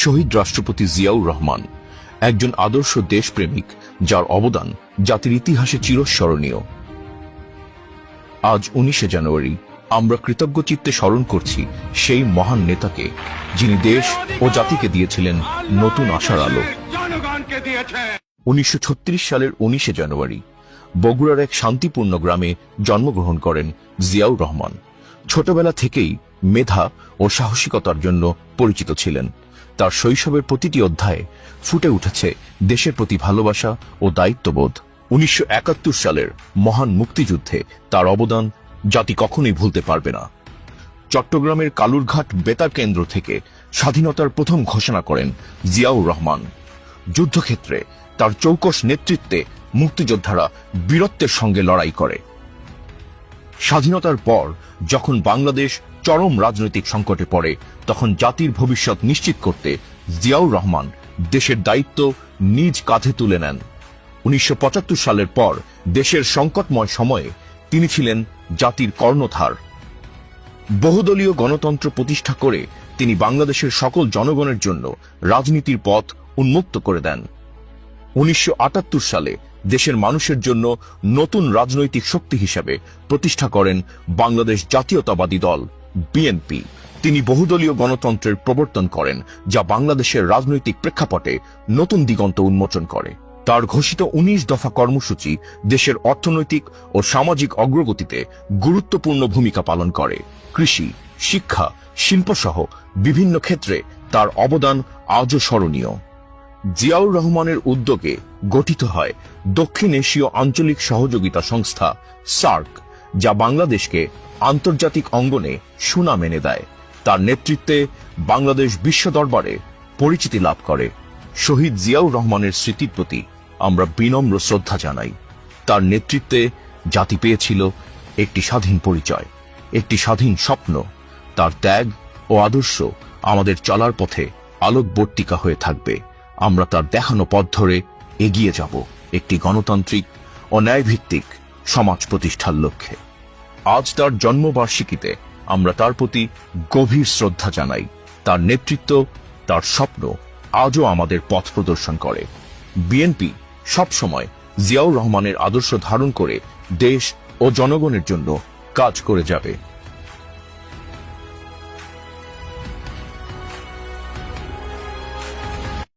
শহীদ রাষ্ট্রপতি জিয়াউর রহমান একজন আদর্শ দেশপ্রেমিক, যার অবদান জাতির ইতিহাসে চিরস্মরণীয়। আজ 19শে জানুয়ারি আমরা কৃতজ্ঞ চিত্তে স্মরণ করছি সেই মহান নেতাকে, যিনি দেশ ও জাতিকে দিয়েছিলেন নতুন আশার আলো। 1936 সালের 19শে জানুয়ারি বগুড়ার এক শান্তিপূর্ণ গ্রামে জন্মগ্রহণ করেন জিয়াউর রহমান। ছোটবেলা থেকেই মেধা ও সাহসিকতার জন্য পরিচিত ছিলেন। তার শৈশবের প্রতিটি অধ্যায়ে ফুটে উঠেছে দেশের প্রতি ভালোবাসা ও দায়িত্ববোধ। 1971 সালের মহান মুক্তিযুদ্ধে তার অবদান জাতি কখনোই ভুলতে পারবে না। চট্টগ্রামের কালুরঘাট বেতার কেন্দ্র থেকে স্বাধীনতার প্রথম ঘোষণা করেন জিয়াউর রহমান। যুদ্ধক্ষেত্রে তার চৌকস নেতৃত্বে মুক্তিযোদ্ধারা বীরত্বের সঙ্গে লড়াই করে। স্বাধীনতার পর যখন বাংলাদেশ চরম রাজনৈতিক সংকটে পড়ে, তখন জাতির ভবিষ্যৎ নিশ্চিত করতে জিয়াউর রহমান দেশের দায়িত্ব নিজ কাঁধে তুলে নেন। 1975 সালের পর দেশের সংকটময় সময়ে তিনি ছিলেন জাতির কর্ণধার। বহুদলীয় গণতন্ত্র প্রতিষ্ঠা করে তিনি বাংলাদেশের সকল জনগণের জন্য রাজনীতির পথ উন্মুক্ত করে দেন। 1978 সালে দেশের মানুষের জন্য নতুন রাজনৈতিক শক্তি হিসেবে প্রতিষ্ঠা করেন বাংলাদেশ জাতীয়তাবাদী দল বিএনপি। তিনি বহুদলীয় গণতন্ত্রের প্রবর্তন করেন, যা বাংলাদেশের রাজনৈতিক প্রেক্ষাপটে নতুন দিগন্ত উন্মোচন করে। তার ঘোষিত 19 দফা কর্মসূচি দেশের অর্থনৈতিক ও সামাজিক অগ্রগতিতে গুরুত্বপূর্ণ ভূমিকা পালন করে। কৃষি, শিক্ষা, শিল্পসহ বিভিন্ন ক্ষেত্রে তার অবদান আজও স্মরণীয়। জিয়াউর রহমানের উদ্যোগে গঠিত হয় দক্ষিণ এশীয় আঞ্চলিক সহযোগিতা সংস্থা সার্ক, যা বাংলাদেশকে আন্তর্জাতিক অঙ্গনে সুনাম এনে দেয়। তার নেতৃত্বে বাংলাদেশ বিশ্ব দরবারে পরিচিতি লাভ করে। শহীদ জিয়াউর রহমানের স্মৃতির প্রতি আমরা বিনম্র শ্রদ্ধা জানাই। তার নেতৃত্বে জাতি পেয়েছিল একটি স্বাধীন পরিচয়, একটি স্বাধীন স্বপ্ন। তার ত্যাগ ও আদর্শ আমাদের চলার পথে আলোকবর্তিকা হয়ে থাকবে। আমরা তার দেখানো পথ ধরে এগিয়ে যাব একটি গণতান্ত্রিক ও ন্যায়ভিত্তিক সমাজ প্রতিষ্ঠার লক্ষ্যে। আজ তার জন্মবার্ষিকীতে আমরা তার প্রতি গভীর শ্রদ্ধা জানাই। তার নেতৃত্ব, তার স্বপ্ন আজও আমাদের পথ প্রদর্শন করে। বিএনপি সবসময় জিয়াউর রহমানের আদর্শ ধারণ করে দেশ ও জনগণের জন্য কাজ করে যাবে।